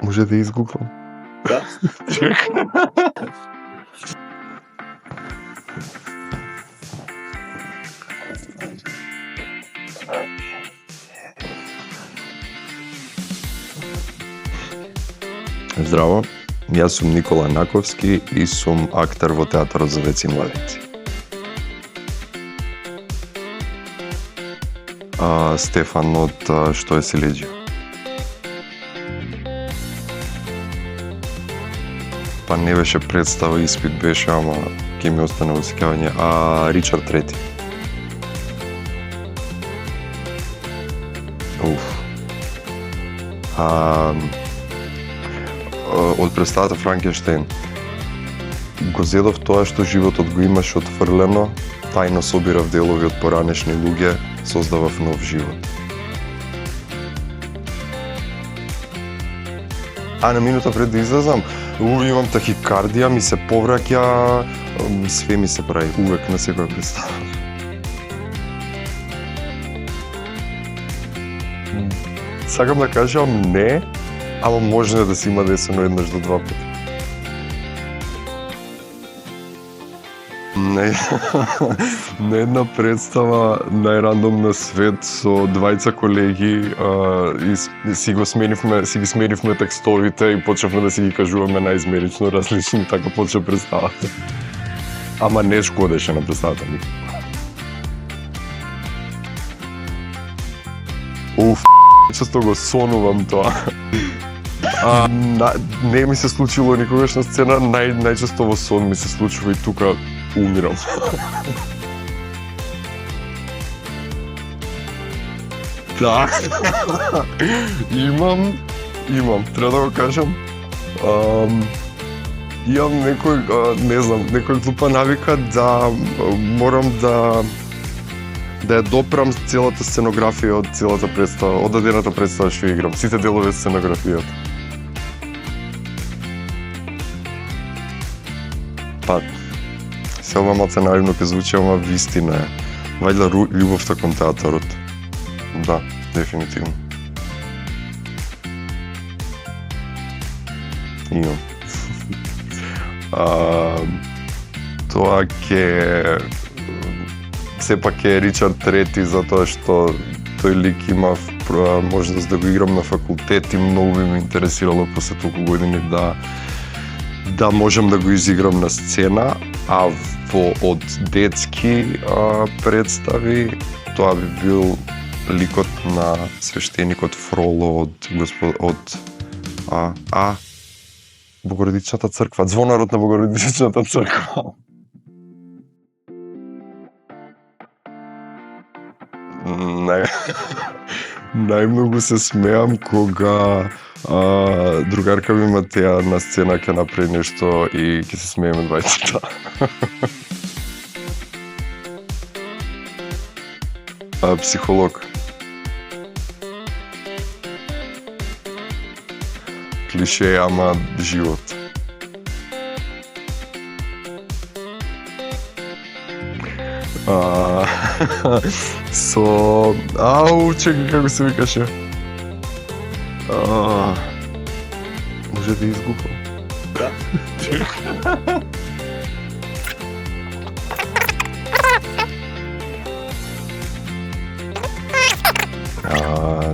Може да изгуглам? Да. Здраво, јас сум Никола Наковски и сум актер во театарот за деца и младенци. Стефан од Што е Силеџио. Па не беше представа, испит беше, ама ќе ми остане во сеќавање. Ричард Трети. Од представата Франкенштейн. Го зедов тоа што животот го имаше отфрлено, тајно собирав делови од поранешни луѓе, создавав нов живот. На минута пред да излезам, имам тахикардија, ми се повраќа, све ми се прави, увек на секоја представа. Сакам да кажам не, ама може да се има десено еднаш до два пати. На една представа најрандом на свет со двајца колеги и си ги сменивме текстовите и почнавме да си ги кажуваме наизмерично различни, така почна представата. Ама не шкодеше на представата никако. Често го сонувам тоа. Не ми се случило никогаш на сцена, најчесто во сон ми се случува и тука умирам. Да. Имам, треба да го кажам. Имам некој глупа навика да морам да ја допрам целата сценографија од целата представа, од дадената представа што играм, сите делови од сценографијата. Па, се ова малце наивно ке звучи, ама вистина е. Вајда љубовта кон театарот. Да, дефинитивно. Имам. Тоа ке... Сепак е Ричард Трети, затоа што тој лик имав можност да го играм на факултет и многу ми интересирало после толку години да можам да го изиграм на сцена, а од детски представи тоа би бил ликот на свештеникот Фроло од Богородичната црква, Звонарот на Богородичната црква. Најмногу се смеам кога другарка ми Матеја на сцена ќе направи нешто и ќе се смееме двајцата. Психолог. Клише, ама живот. Чекай, како се викаше? Може да изгуглам? Да.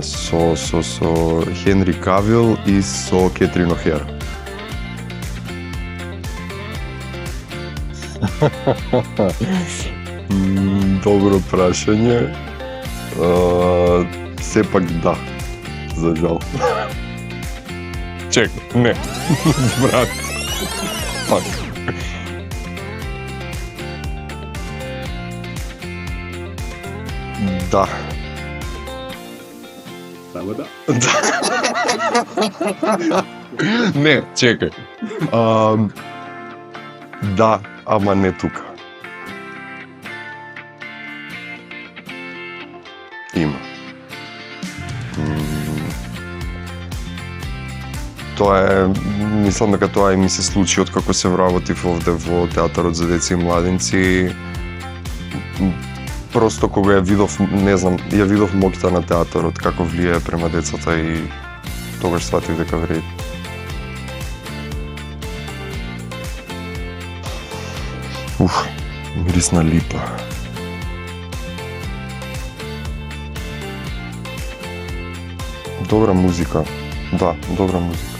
Со Хенри Кавил и со Кетрин Охера. Добро прашање. Сепак да, за жал. Чекай, не. Брат. Пак. Да. Само да? Не, чекај. Да, ама не тука. Има. Тоа е, мислам дека тоа и ми се случи откако се вработив овде во театарот за деца и младенци. Просто кога ја видов, не знам, ја видов моќта на театарот, како влијае према децата и тогаш сватив дека вреди. Мирис на липа. Добра музика. Да, добра музика.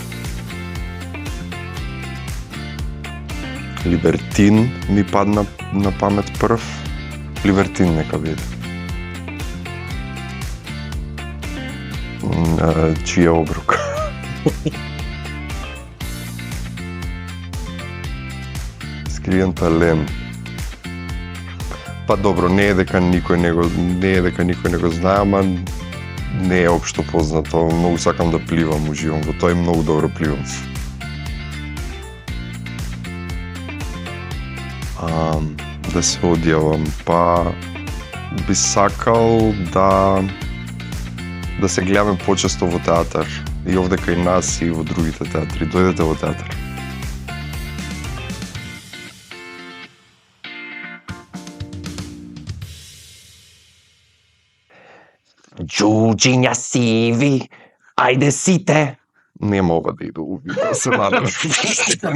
Либертин ми падна на памет прв. Либертин нека биде. Чија обрук. Скриен талент. Па добро, не е дека никој не го знае, ама не е општо познато. Многу сакам да пливам, уживам во тоа и многу добро пливам. Да се одјавам, па би сакал да се гледаме почесто во театар. И овде кај нас и во другите театри. Дојдете во театар. Џуџиња сиви, ајде сите. Нема ова да иде увид, да се надам.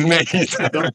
Не иде.